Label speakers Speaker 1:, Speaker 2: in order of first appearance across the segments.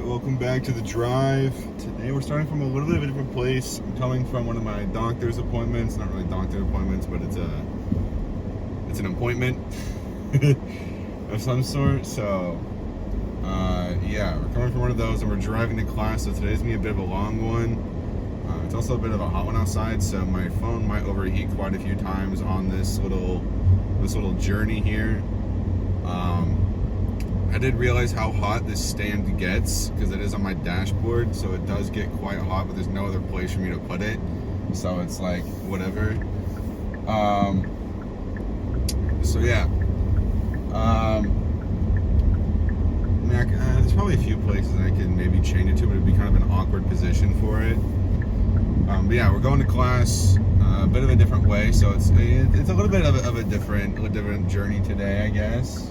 Speaker 1: Alright, welcome back to the drive. Today we're starting from a little bit of a different place. I'm coming from one of my doctor's appointments. Not really doctor appointments, but it's an appointment of some sort. So, yeah, we're coming from one of those and we're driving to class. So today's gonna be a bit of a long one. It's also a bit of a hot one outside, so my phone might overheat quite a few times on this little journey here. I did realize how hot this stand gets because it is on my dashboard, so it does get quite hot, but there's no other place for me to put it, so it's like whatever. So yeah, there's probably a few places I can maybe change it to, but it'd be kind of an awkward position for it. But yeah, we're going to class a bit of a different way, so it's a little bit of a different journey today, I guess.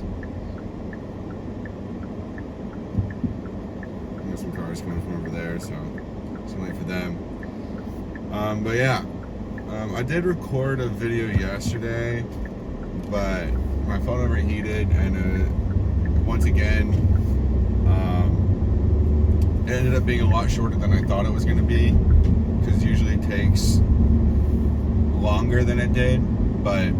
Speaker 1: Some cars coming from over there, so just wait for them. But yeah, I did record a video yesterday, but my phone overheated, and once again, it ended up being a lot shorter than I thought it was going to be, because it usually takes longer than it did. But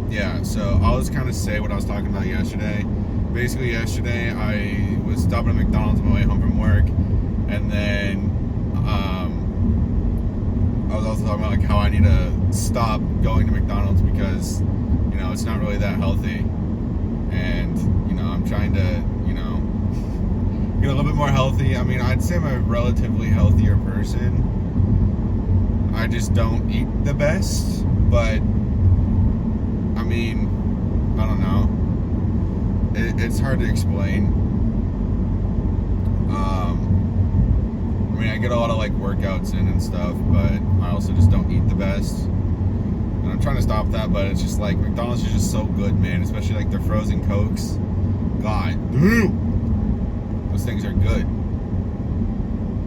Speaker 1: yeah, so I'll just kind of say what I was talking about yesterday. Basically, yesterday I was stopping at McDonald's on my way home from work, and then I was also talking about like how I need to stop going to McDonald's because it's not really that healthy, and I'm trying to get a little bit more healthy. I mean, I'd say I'm a relatively healthier person. I just don't eat the best, but I mean, I don't know. It's hard to explain. I mean, I get a lot of like workouts in and stuff, but I also just don't eat the best. And I'm trying to stop that, but it's just like McDonald's is just so good, man. Especially like their frozen Cokes. God damn, those things are good.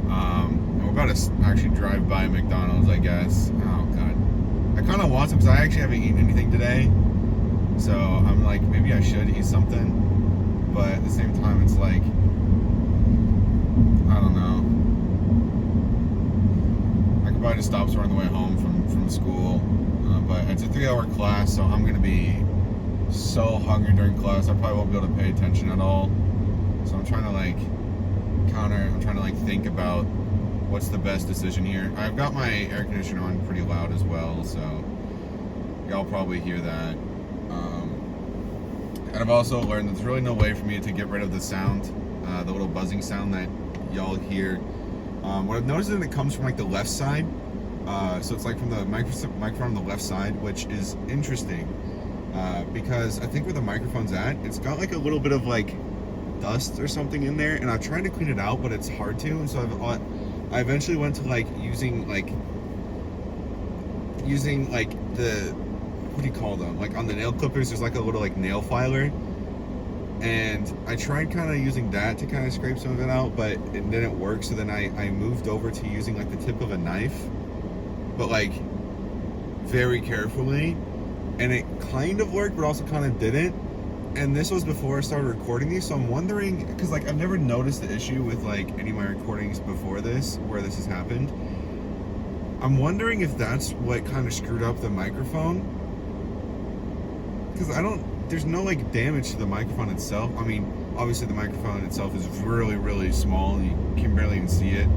Speaker 1: And we're about to actually drive by McDonald's, I guess. Oh God, I kind of want some because I actually haven't eaten anything today. So I'm like, maybe I should eat something, but at the same time, it's like, I don't know. I could probably just stop somewhere on the way home from school, but it's a 3-hour class, so I'm gonna be so hungry during class. I probably won't be able to pay attention at all. So I'm trying to like think about what's the best decision here. I've got my air conditioner on pretty loud as well, so y'all probably hear that. And I've also learned there's really no way for me to get rid of the sound, the little buzzing sound that y'all hear. What I've noticed is that it comes from like the left side, so it's like from the microphone on the left side, which is interesting, because I think where the microphone's at, it's got like a little bit of like dust or something in there, and I've tried to clean it out, but it's hard to, and so I eventually went to like using the, what do you call them? Like on the nail clippers, there's like a little like nail filer, and I tried kind of using that to kind of scrape some of it out, but it didn't work. So then I moved over to using like the tip of a knife, but like very carefully, and it kind of worked, but also kind of didn't. And this was before I started recording these, so I'm wondering, because like I've never noticed the issue with like any of my recordings before this, where this has happened. I'm wondering if that's what kind of screwed up the microphone. Because there's no like damage to the microphone itself. I mean, obviously the microphone itself is really, really small. You can barely even see it.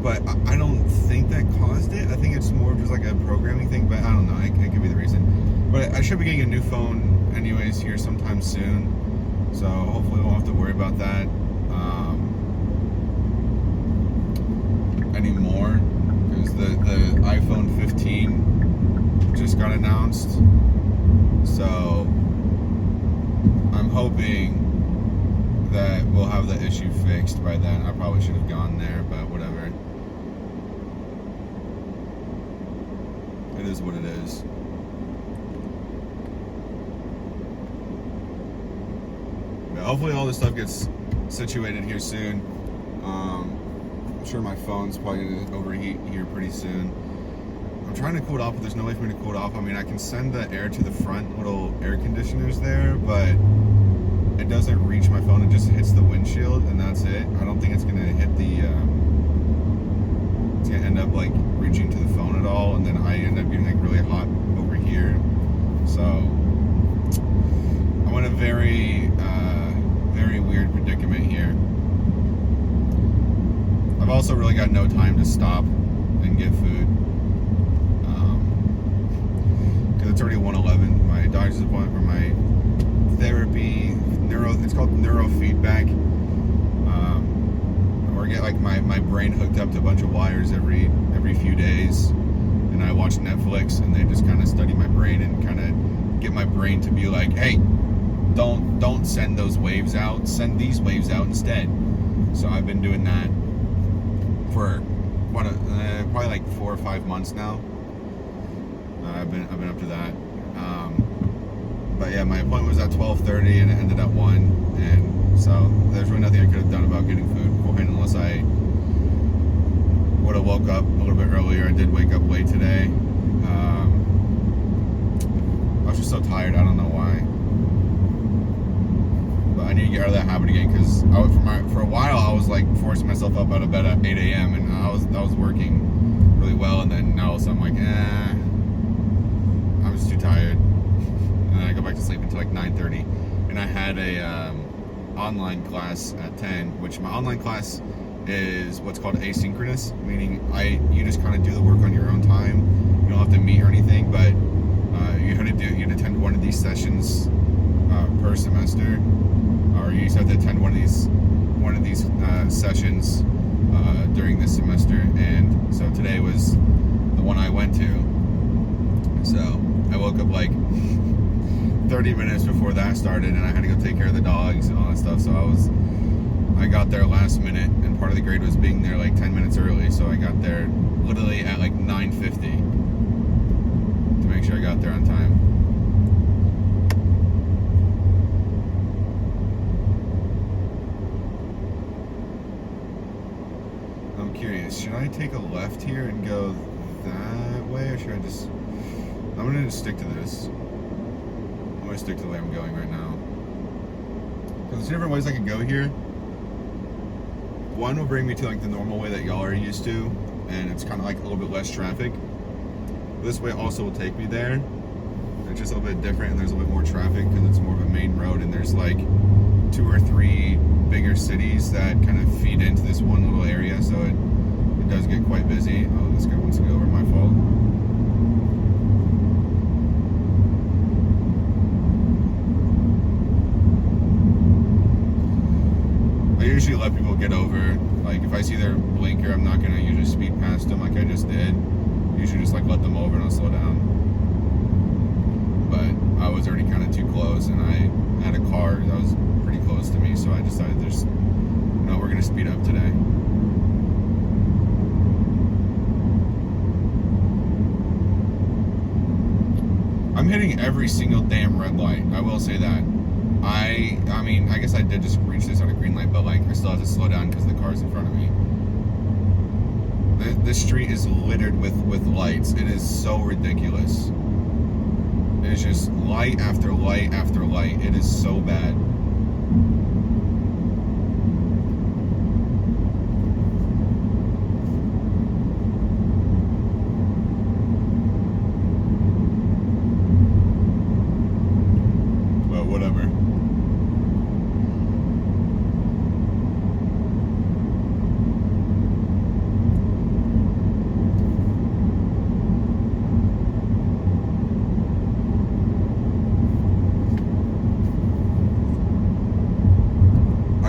Speaker 1: But I don't think that caused it. I think it's more of just like a programming thing, but I don't know. It could be the reason. But I should be getting a new phone anyways here sometime soon. So hopefully we won't have to worry about that anymore. Because the iPhone 15 just got announced, so I'm hoping that we'll have the issue fixed by then. I probably should have gone there, but whatever. It is what it is. But hopefully all this stuff gets situated here soon. I'm sure my phone's probably gonna overheat here pretty soon. I'm trying to cool it off, but there's no way for me to cool it off. I mean, I can send the air to the front little air conditioners there, but it doesn't reach my phone. It just hits the windshield, and that's it. I don't think it's gonna hit the. It's gonna end up like reaching to the phone at all, and then I end up getting like really hot over here. So I'm in a very, very weird predicament here. I've also really got no time to stop and get food. Because it's already 1:11. My doctor's appointment for my therapy, it's called neurofeedback. Or get like my brain hooked up to a bunch of wires every few days. And I watch Netflix, and they just kind of study my brain and kind of get my brain to be like, hey, don't send those waves out, send these waves out instead. So I've been doing that for probably like 4 or 5 months now. I've been up to that. But yeah, my appointment was at 12:30 and it ended at 1, and so there's really nothing I could have done about getting food beforehand unless I would have woke up a little bit earlier. I did wake up late today. I was just so tired. I don't know why. But I need to get out of that habit again, because for a while I was like forcing myself up out of bed at 8 a.m. and I was working really well, and then now all of a sudden I'm like, I'm just too tired, and then I go back to sleep until like 9:30. And I had a online class at 10, which my online class is what's called asynchronous, meaning you just kind of do the work on your own time. You don't have to meet or anything, but you'd attend one of these sessions per semester, or you just have to attend one of these sessions during this semester. And so today was the one I went to. So I woke up like 30 minutes before that started, and I had to go take care of the dogs and all that stuff. So I got there last minute, and part of the grade was being there like 10 minutes early. So I got there literally at like 9:50 to make sure I got there on time. I'm curious, should I take a left here and go that way, or should I just... I'm gonna just stick to this. I'm gonna stick to the way I'm going right now. Because there's different ways I can go here. One will bring me to like the normal way that y'all are used to, and it's kind of like a little bit less traffic. This way also will take me there. It's just a little bit different, and there's a little bit more traffic because it's more of a main road, and there's like 2 or 3 bigger cities that kind of feed into this one little area, so it does get quite busy. Oh, this guy wants to go over, my fault. I usually let people get over. Like if I see their blinker, I'm not gonna usually speed past them like I just did. Usually just like let them over and I'll slow down. But I was already kind of too close, and I had a car that was pretty close to me, so I decided no, we're gonna speed up today. I'm hitting every single damn red light. I will say that. I mean, I guess I did just reach this on a green light, but like I still have to slow down because the car's in front of me. This street is littered with lights. It is so ridiculous. It's just light after light after light. It is so bad. But whatever.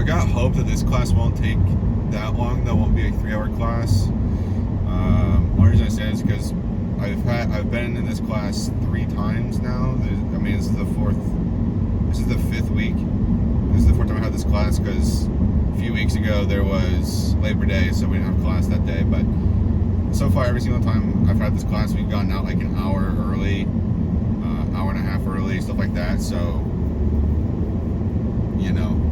Speaker 1: Got hope that this class won't take that long. That won't be a 3-hour class. Only reason I say it is because I've been in this class 3 times now. I mean, this is the 5th week. This is the 4th time I had this class, because a few weeks ago there was Labor Day, so we didn't have class that day. But so far, every single time I've had this class, we've gotten out like an hour early, hour and a half early, stuff like that. So, you know.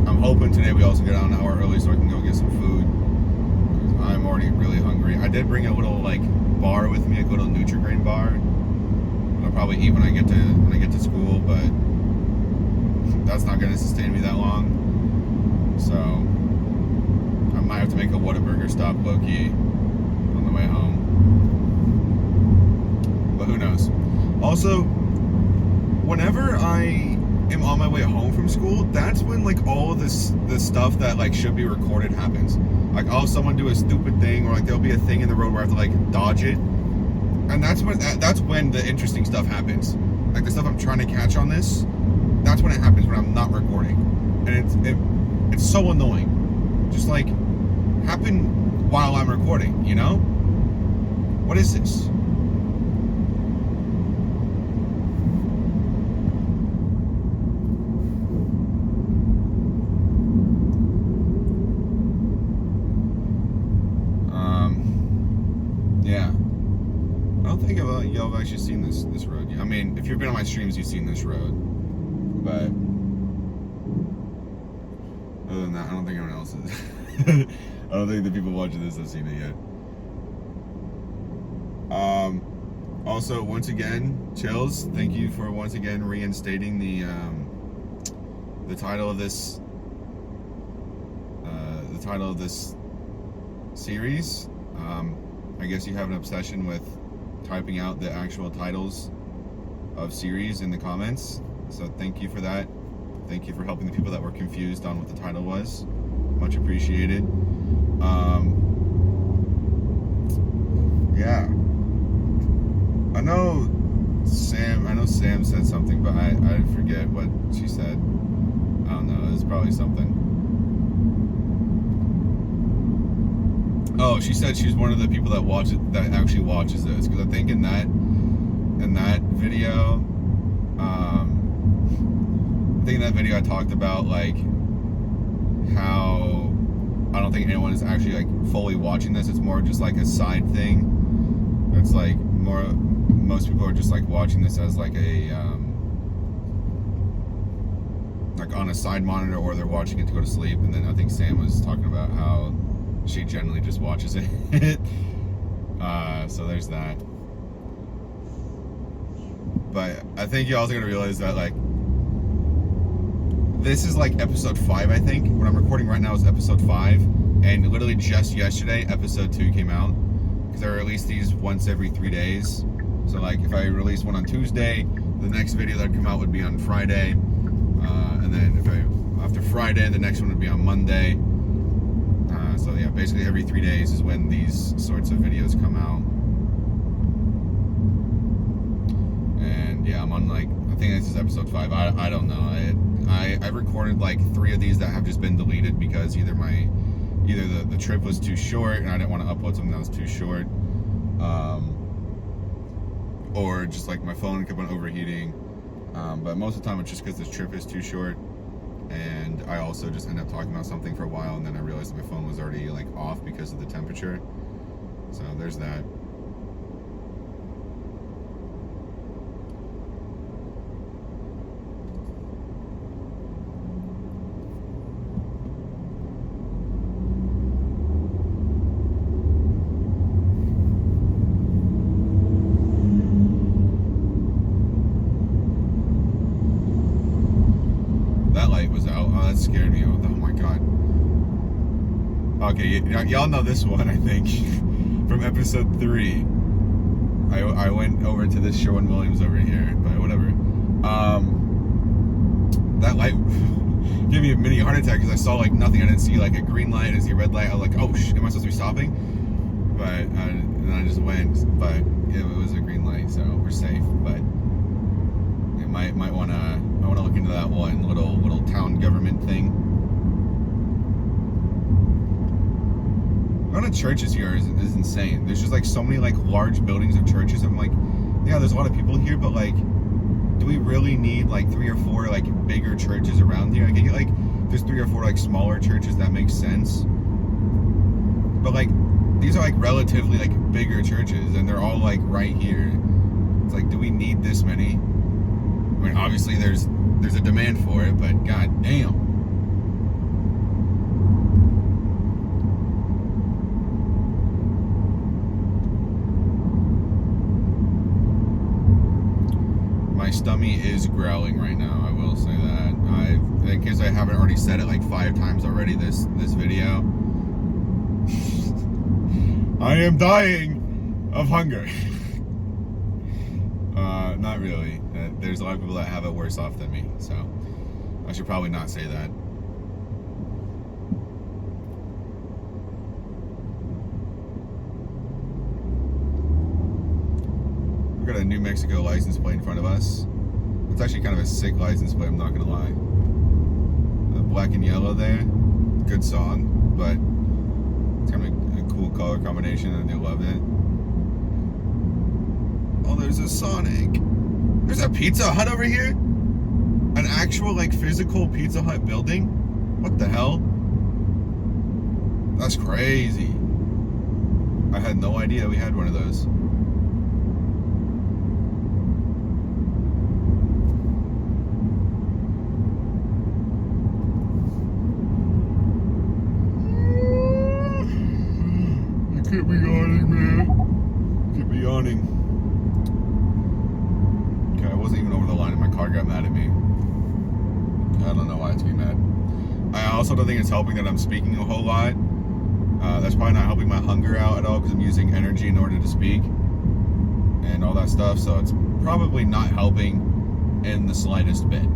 Speaker 1: I'm hoping today we also get out an hour early so I can go get some food. I'm already really hungry. I did bring a little like bar with me, a little Nutri-Grain bar. I'll probably eat when I get to school, but that's not going to sustain me that long. So I might have to make a Whataburger stop low-key on the way home. But who knows? Also, whenever I am on my way home from school, that's when like all of this stuff that like should be recorded happens. Like, oh, someone do a stupid thing, or like there'll be a thing in the road where I have to like dodge it, and that's when the interesting stuff happens. Like the stuff I'm trying to catch on this, that's when it happens, when I'm not recording, and it's so annoying. Just like happen while I'm recording, you know? What is this? Yeah. I don't think y'all have actually seen this road. I mean, if you've been on my streams, you've seen this road. But other than that, I don't think anyone else is. I don't think the people watching this have seen it yet. Also, once again, Chills, thank you for once again reinstating the title of this series. I guess you have an obsession with typing out the actual titles of series in the comments. So thank you for that. Thank you for helping the people that were confused on what the title was. Much appreciated. Yeah. I know Sam said something, but I forget what she said. I don't know. It was probably something. Oh, she said she's one of the people that actually watches this, because I think in that video, I think in that video I talked about like how I don't think anyone is actually like fully watching this. It's more just like a side thing. It's like most people are just like watching this as like a like on a side monitor, or they're watching it to go to sleep. And then I think Sam was talking about how she generally just watches it. So there's that. But I think you're also gonna realize that like this is like episode 5, I think. What I'm recording right now is episode 5, and literally just yesterday episode 2 came out, because I release these once every 3 days. So like if I release one on Tuesday, the next video that would come out would be on Friday, and then after Friday, the next one would be on Monday. So yeah, basically every 3 days is when these sorts of videos come out. And yeah, I'm on like, I think this is episode 5. I don't know. I recorded like 3 of these that have just been deleted because either the trip was too short and I didn't want to upload something that was too short, or just like my phone kept on overheating. But most of the time it's just because this trip is too short. And I also just ended up talking about something for a while, and then I realized that my phone was already like off because of the temperature. So there's that. That scared me. Oh my god. Okay, y'all know this one, I think, from episode 3. I went over to this Sherwin-Williams over here, but whatever. That light gave me a mini heart attack because I saw like nothing. I didn't see like a green light, I didn't see a red light. I was like, oh, am I supposed to be stopping? But and then I just went. But it was a green light, so we're safe. But it might wanna look into that one little town government thing. The amount of churches here is insane. There's just like so many like large buildings of churches. I'm like, yeah, there's a lot of people here, but like, do we really need like 3 or 4 like bigger churches around here? I get like there's 3 or 4 like smaller churches, that makes sense. But like these are like relatively like bigger churches, and they're all like right here. It's like, do we need this many? I mean, obviously there's a demand for it, but god damn. my stomach is growling right now. I will say that. In case I haven't already said it like 5 times already this video. I am dying of hunger. Not really. There's a lot of people that have it worse off than me, so I should probably not say that. We've got a New Mexico license plate in front of us. It's actually kind of a sick license plate, I'm not gonna lie. The black and yellow there, good song, but it's kind of a cool color combination and they loved it. Oh, there's a Sonic. There's a Pizza Hut over here? An actual, like, physical Pizza Hut building? What the hell? That's crazy. I had no idea we had one of those. You keep me yawning, man. Keep me yawning. Okay, I wasn't even over the line and my car got mad at me. I don't know why it's getting mad. I also don't think it's helping that I'm speaking a whole lot. That's probably not helping my hunger out at all because I'm using energy in order to speak and all that stuff. So it's probably not helping in the slightest bit.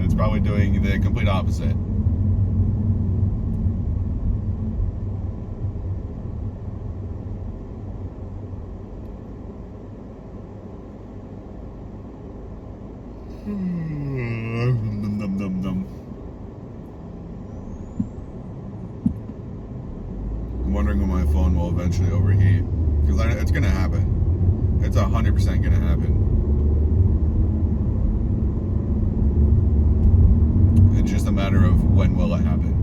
Speaker 1: It's probably doing the complete opposite. I'm wondering when my phone will eventually overheat, because it's gonna happen. It's 100% gonna happen. It's just a matter of when will it happen.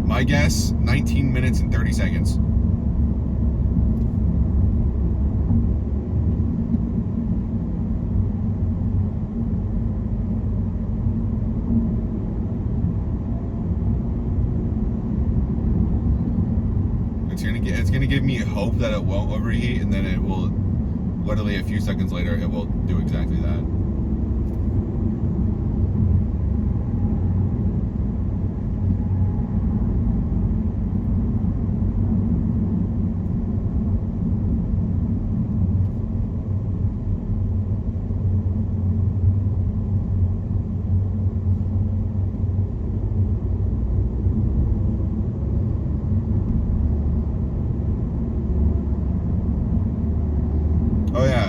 Speaker 1: My guess, 19 minutes and 30 seconds. It's gonna give me hope that it won't overheat, and then it will, literally a few seconds later, it will do exactly that.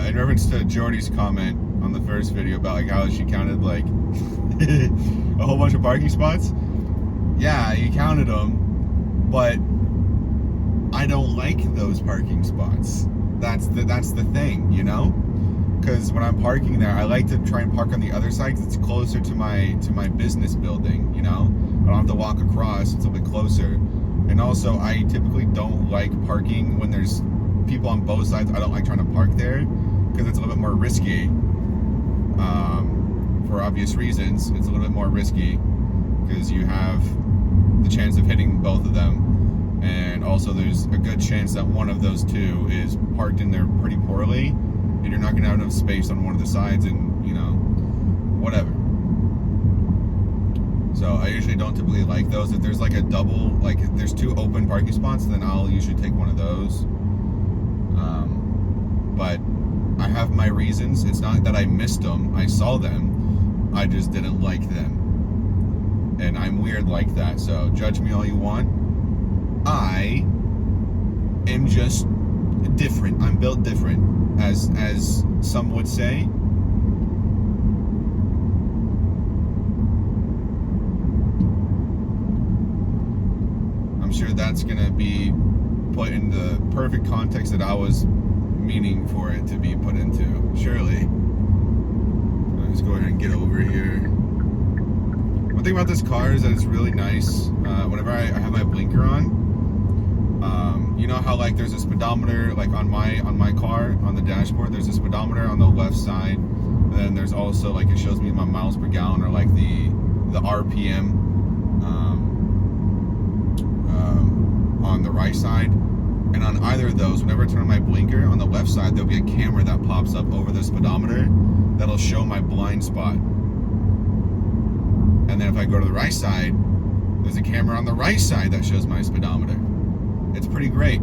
Speaker 1: In reference to Jordy's comment on the first video about like how she counted like a whole bunch of parking spots. Yeah, you counted them, but I don't like those parking spots. That's the thing, you know? Because when I'm parking there, I like to try and park on the other side because it's closer to my business building, you know? I don't have to walk across, it's a bit closer. And also, I typically don't like parking when there's people on both sides. I don't like trying to park there because it's a little bit more risky. For obvious reasons, it's a little bit more risky because you have the chance of hitting both of them, and also there's a good chance that one of those two is parked in there pretty poorly, and you're not going to have enough space on one of the sides, and you know, whatever. So I usually don't typically like those. If there's like a double, like if there's two open parking spots, then I'll usually take one of those. But I have my reasons. It's not that I missed them. I saw them. I just didn't like them. And I'm weird like that. So judge me all you want. I am just different. I'm built different, as some would say. I'm sure that's gonna be put in the perfect context that I was meaning for it to be put into. Surely. Let's go ahead and get over here. One thing about this car is that it's really nice. Whenever I have my blinker on, you know how like there's a speedometer like on my car on the dashboard. There's a speedometer on the left side. And then there's also like it shows me my miles per gallon or like the RPM on the right side. And on either of those, whenever I turn on my blinker, on the left side, there'll be a camera that pops up over the speedometer that'll show my blind spot. And then if I go to the right side, there's a camera on the right side that shows my speedometer. It's pretty great.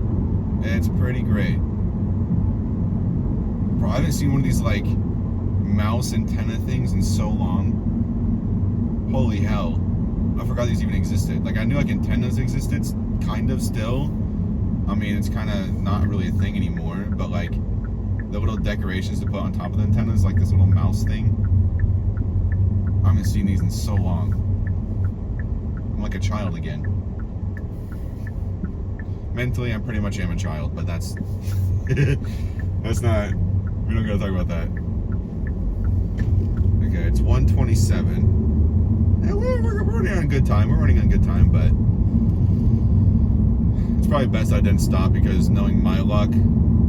Speaker 1: It's pretty great. Bro, I haven't seen one of these, like, mouse antenna things in so long. Holy hell. I forgot these even existed. Like, I knew, like, antennas existed, kind of still. I mean, it's kind of not really a thing anymore, but, like, the little decorations to put on top of the antennas, like this little mouse thing. I haven't seen these in so long. I'm like a child again. Mentally, I pretty much am a child, but that's... that's not... We don't gotta talk about that. Okay, it's 1:27. Yeah, we're running on good time. We're running on good time, but... It's probably best I didn't stop, because knowing my luck,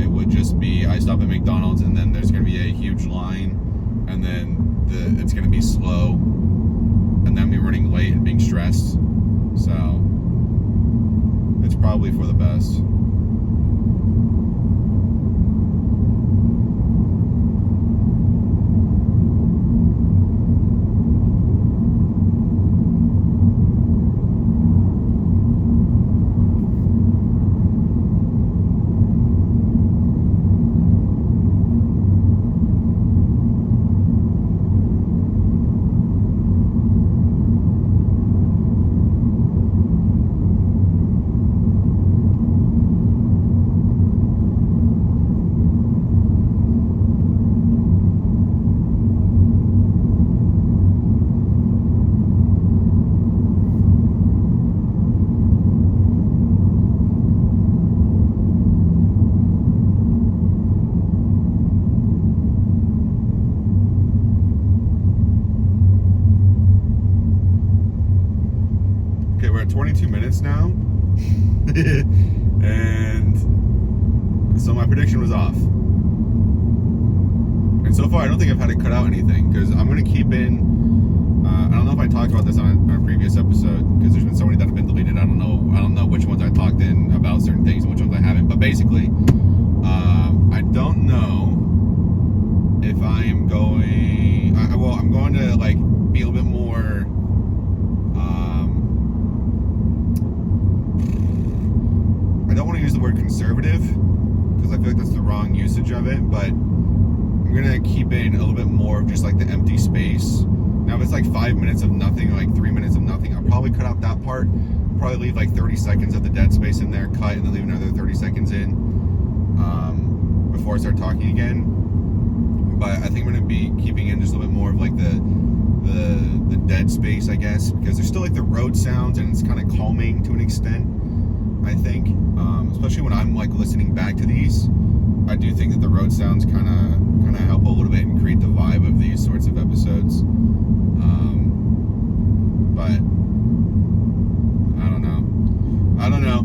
Speaker 1: it would just be I stop at McDonald's and then there's going to be a huge line, and then it's going to be slow, and then me running late and being stressed. So it's probably for the best. We're at 22 minutes now. And so my prediction was off. And so far, I don't think I've had to cut out anything, because I'm going to keep in... I don't know if I talked about this on a previous episode, because there's been so many that have been deleted. I don't know which ones I talked in about certain things and which ones I haven't. But basically, I don't know if I am going... I'm going to, like, be a little bit more... I don't want to use the word conservative, because I feel like that's the wrong usage of it, but I'm going to keep in a little bit more of just like the empty space. Now, if it's like 5 minutes of nothing, or like 3 minutes of nothing, I'll probably cut out that part. Probably leave like 30 seconds of the dead space in there, cut, and then leave another 30 seconds in before I start talking again. But I think I'm going to be keeping in just a little bit more of like the dead space, I guess, because there's still like the road sounds, and it's kind of calming to an extent, I think. Especially when I'm like listening back to these, I do think that the road sounds kind of help a little bit and create the vibe of these sorts of episodes. But I don't know.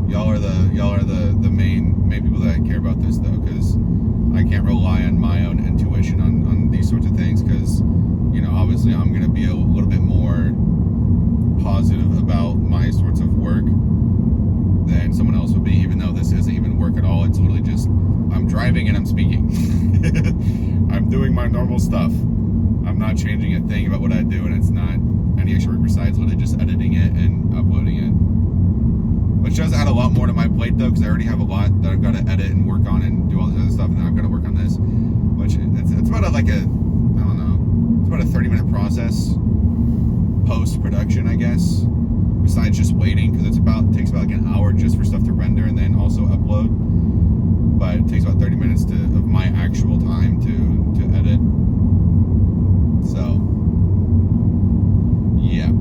Speaker 1: Y'all are the main people that care about this, though, because I can't rely on my own intuition on these sorts of things, because, you know, obviously I'm going to be a little bit more positive about my sorts of work than someone else would be, even though this isn't even work at all. It's literally just I'm driving and I'm speaking. I'm doing my normal stuff. I'm not changing a thing about what I do, and it's not any extra work besides literally just editing it and uploading it. Which does add a lot more to my plate, though, because I already have a lot that I've got to edit and work on and do all this other stuff, and then I've got to work on this. Which it's about it's about a 30-minute process post-production, I guess. Besides just waiting, because it takes about like an hour just for stuff to render and then also upload. But it takes about 30 minutes of my actual time to edit. So, yeah.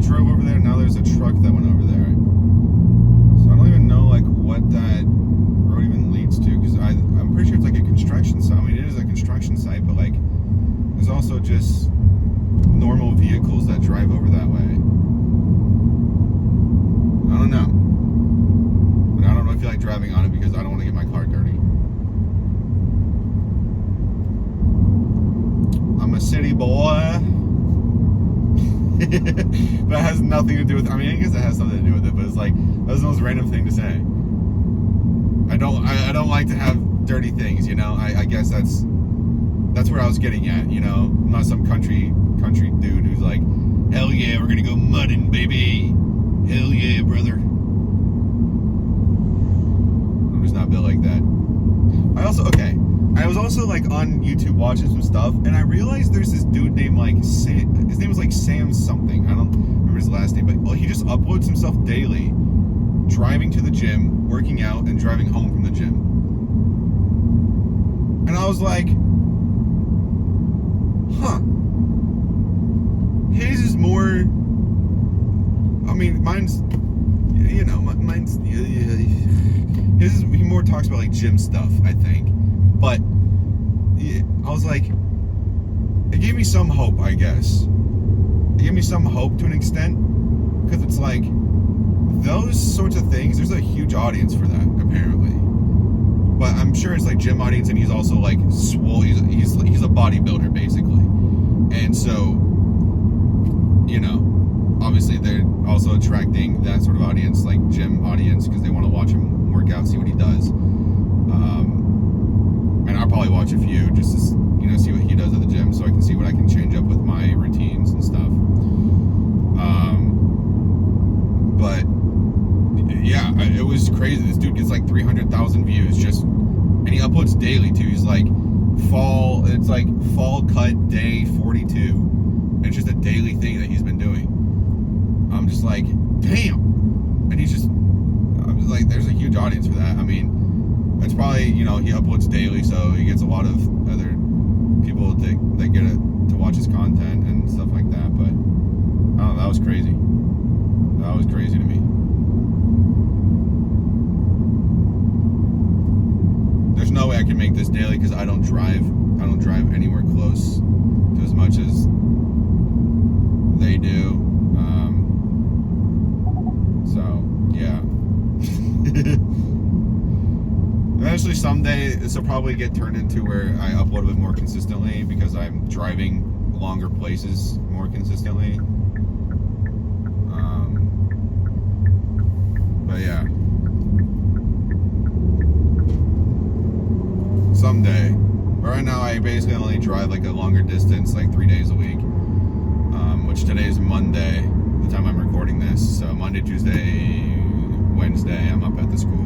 Speaker 1: drove over there, now there's a truck that went over there. So I don't even know like what that road even leads to, because I'm pretty sure it's like a construction site. I mean, it is a construction site, but like there's also just normal vehicles that drive over that way. I don't know. But I don't really feel like driving on it because I don't want to get my car dirty. I'm a city boy. That has nothing to do with, I mean, I guess it has something to do with it, but it's like, that's the most random thing to say. I don't like to have dirty things, you know? I guess that's where I was getting at, you know? I'm not some country dude who's like, hell yeah, we're gonna go mudding, baby. Hell yeah, brother. I'm just not built like that. I was also like on YouTube watching some stuff, and I realized there's this dude named like Sam. His name was like Sam something. I don't remember his last name, but he just uploads himself daily, driving to the gym, working out, and driving home from the gym. And I was like, huh. His is more. I mean, mine's. You know, mine's. His is, he more talks about like gym stuff, I think. But I was like, it gave me some hope, I guess. It gave me some hope to an extent, because it's like those sorts of things. There's a huge audience for that, apparently. But I'm sure it's like gym audience, and he's also like swole. He's a bodybuilder basically, and so you know, obviously they're also attracting that sort of audience, like gym audience, because they want to watch him work out, see what he does. And I'll probably watch a few just to, you know, see what he does at the gym, so I can see what I can change up with my routines and stuff. But yeah, it was crazy. This dude gets like 300,000 views just, and he uploads daily too. He's like fall cut day 42. It's just a daily thing that he's been doing. I'm just like, damn. And I was like, there's a huge audience for that. I mean, it's probably, you know, he uploads daily, so he gets a lot of other people that get it to watch his content and stuff like that. But I don't know, that was crazy. That was crazy to me. There's no way I can make this daily because I don't drive anywhere close to as much as they do. So yeah. Eventually, someday, this will probably get turned into where I upload a bit more consistently because I'm driving longer places more consistently. But yeah. Someday. But right now, I basically only drive like a longer distance, like 3 days a week. Which today is Monday, the time I'm recording this. So Monday, Tuesday, Wednesday, I'm up at the school.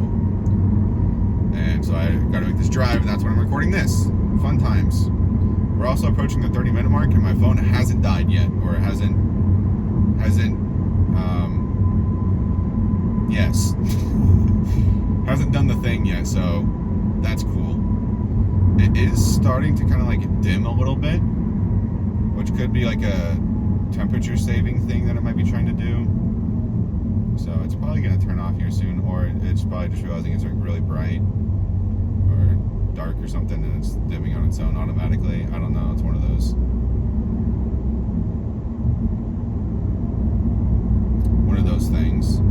Speaker 1: And so I got to make this drive, and that's when I'm recording this. Fun times. We're also approaching the 30-minute mark, and my phone hasn't died yet, or it hasn't, hasn't done the thing yet, so that's cool. It is starting to kind of like dim a little bit, which could be like a temperature saving thing that it might be trying to do. So it's probably going to turn off here soon, or it's probably just realizing it's like really bright or dark or something, and it's dimming on its own automatically. I don't know. It's one of those. One of those things.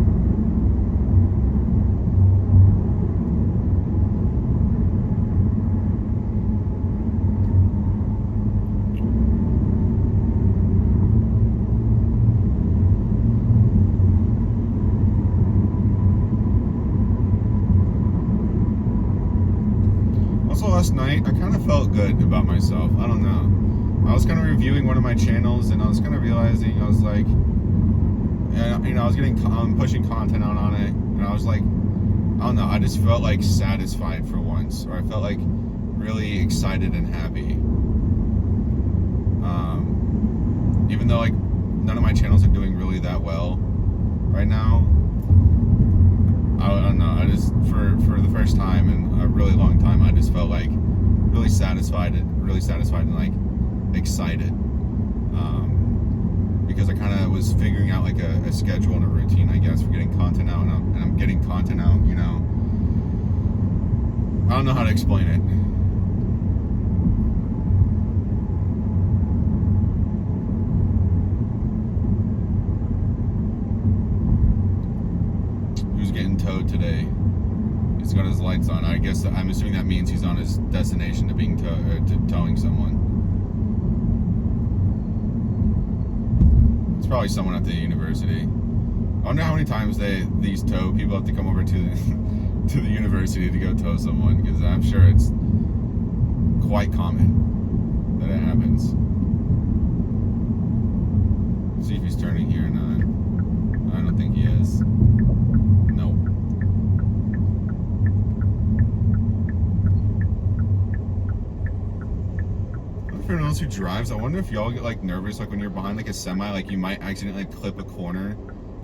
Speaker 1: Last night, I kind of felt good about myself. I don't know. I was kind of reviewing one of my channels, and I was kind of realizing, I was like, you know, I was pushing content out on it, and I was like, I don't know, I just felt like satisfied for once, or I felt like really excited and happy. Even though like none of my channels are doing really that well right now, I don't know. I just for the first time in a really long time, I just felt like really satisfied and like excited. because I kind of was figuring out like a schedule and a routine, I guess, for getting content out, and I'm getting content out, you know. I don't know how to explain it. Who's getting towed today? He's got his lights on. I guess I'm assuming that means he's on his destination to being to towing someone. It's probably someone at the university. I wonder how many times these tow people have to come over to the university to go tow someone, because I'm sure it's quite common that it happens. Let's see if he's turning here or not. I don't think he is. Nope. For anyone else who drives, I wonder if y'all get like nervous like when you're behind like a semi, like you might accidentally clip a corner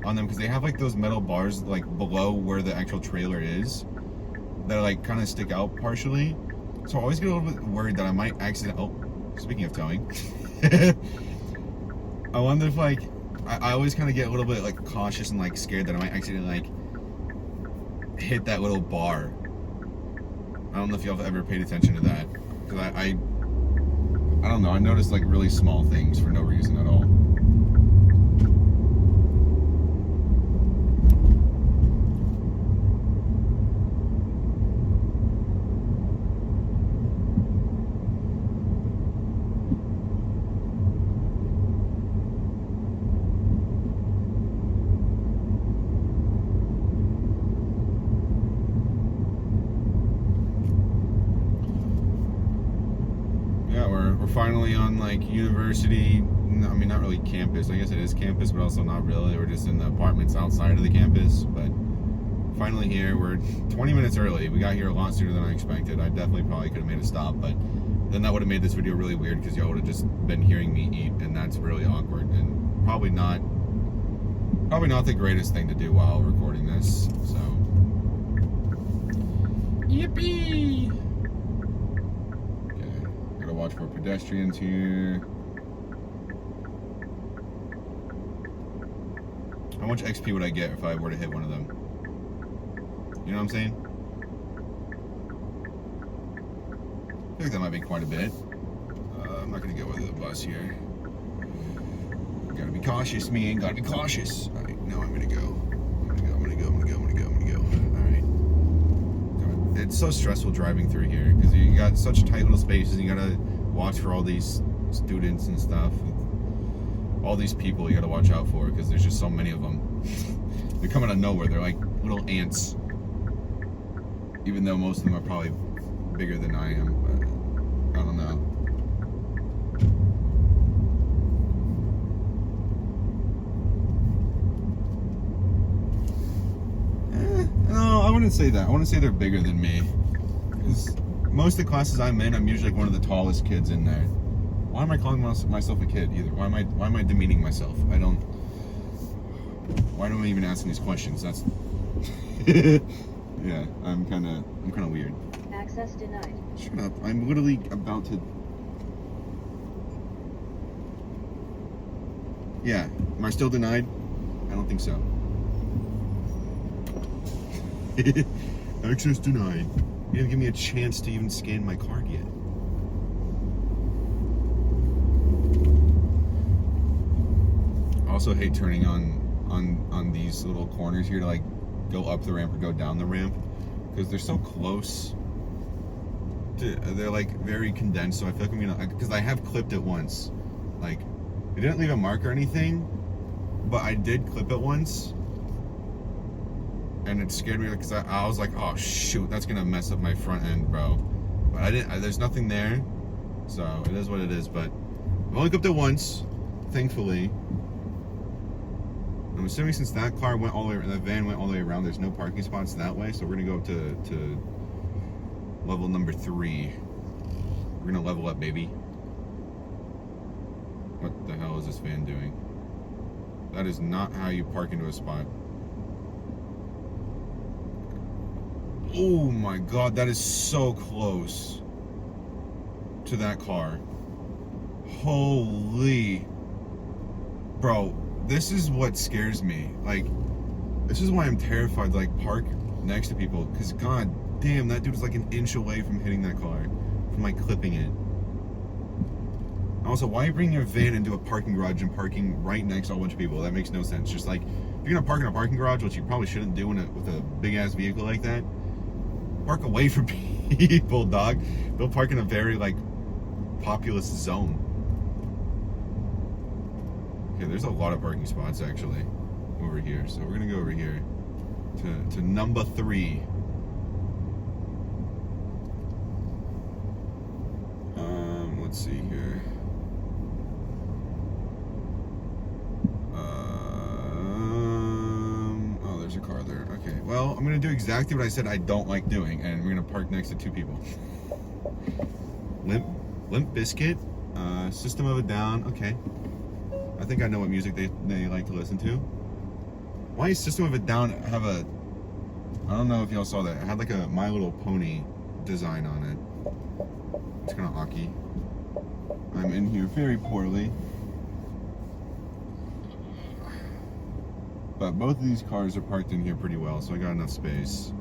Speaker 1: on them, because they have like those metal bars like below where the actual trailer is that like kind of stick out partially. So I always get a little bit worried that I might accidentally. Oh, speaking of towing, I wonder if like I always kind of get a little bit like cautious and like scared that I might accidentally like hit that little bar. I don't know if y'all have ever paid attention to that, because I don't know, I noticed like really small things for no reason at all. We're finally on like university. I mean, not really campus. I guess it is campus, but also not really. We're just in the apartments outside of the campus. But finally here. We're 20 minutes early. We got here a lot sooner than I expected. I definitely probably could have made a stop, but then that would have made this video really weird, because y'all would have just been hearing me eat, and that's really awkward and probably not the greatest thing to do while recording this. So, yippee! Watch for pedestrians here. How much XP would I get if I were to hit one of them? You know what I'm saying? I feel like that might be quite a bit. I'm not gonna go with the bus here. Gotta be cautious, man. Gotta be cautious. All right, now I'm gonna go. I'm gonna go. All right. It's so stressful driving through here, because you got such tight little spaces, and you gotta watch for all these students and stuff, all these people you gotta watch out for, because there's just so many of them. They're coming out of nowhere. They're like little ants, even though most of them are probably bigger than I am, but I don't know. No, I wouldn't say that. I wouldn't say they're bigger than me, because most of the classes I'm in, I'm usually like one of the tallest kids in there. Why am I calling myself a kid either? Why am I demeaning myself? Why am I even asking these questions? That's yeah, I'm kind of weird.
Speaker 2: Access denied.
Speaker 1: Shut up. I'm literally about to. Yeah, am I still denied? I don't think so. Access denied. You didn't give me a chance to even scan my card yet. I also hate turning on these little corners here to like go up the ramp or go down the ramp, because they're so close. They're like very condensed, so I feel like I'm gonna, because I have clipped it once. Like, it didn't leave a mark or anything, but I did clip it once. And it scared me, because I was like, oh shoot, that's gonna mess up my front end, bro. But I didn't. There's nothing there, so it is what it is. But I've only clipped it once, thankfully. I'm assuming since that car went all the way, that van went all the way around, there's no parking spots that way. So we're gonna go up to level number 3. We're gonna level up, baby. What the hell is this van doing? That is not how you park into a spot. Oh my god, that is so close to that car. Holy. Bro, this is what scares me. Like, this is why I'm terrified to like park next to people, because god damn, that dude is like an inch away from hitting that car, from like clipping it. Also, why bring your van into a parking garage and parking right next to a bunch of people? That makes no sense. Just like, if you're gonna park in a parking garage, which you probably shouldn't do with a big ass vehicle like that, park away from people, dog. Don't park in a very like populous zone. Okay, there's a lot of parking spots actually over here, so we're gonna go over here to number 3. Let's see here. Oh, there's a car there. Okay, well, I'm gonna do exactly what I said I don't like doing, and we're gonna park next to 2 people. Limp Bizkit, System of a Down. Okay, I think I know what music they like to listen to. Why is System of a Down have a? I don't know if y'all saw that. It had like a My Little Pony design on it. It's kind of awky. I'm in here very poorly. But both of these cars are parked in here pretty well, so I got enough space.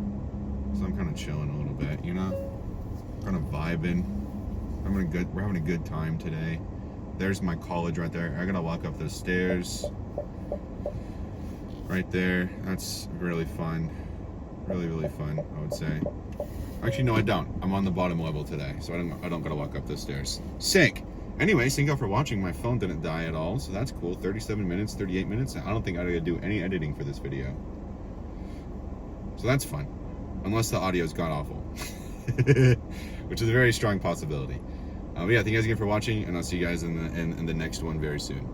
Speaker 1: So I'm kind of chilling a little bit, you know? Kind of vibing. We're having a good time today. There's my college right there. I gotta walk up those stairs. Right there. That's really fun. Really, really fun, I would say. Actually, no, I don't. I'm on the bottom level today, so I don't gotta walk up those stairs. Sick! Anyway, thank y'all for watching. My phone didn't die at all, so that's cool. 37 minutes, 38 minutes. I don't think I gotta do any editing for this video. So that's fun. Unless the audio's god-awful. Which is a very strong possibility. But yeah, thank you guys again for watching, and I'll see you guys in the next one very soon.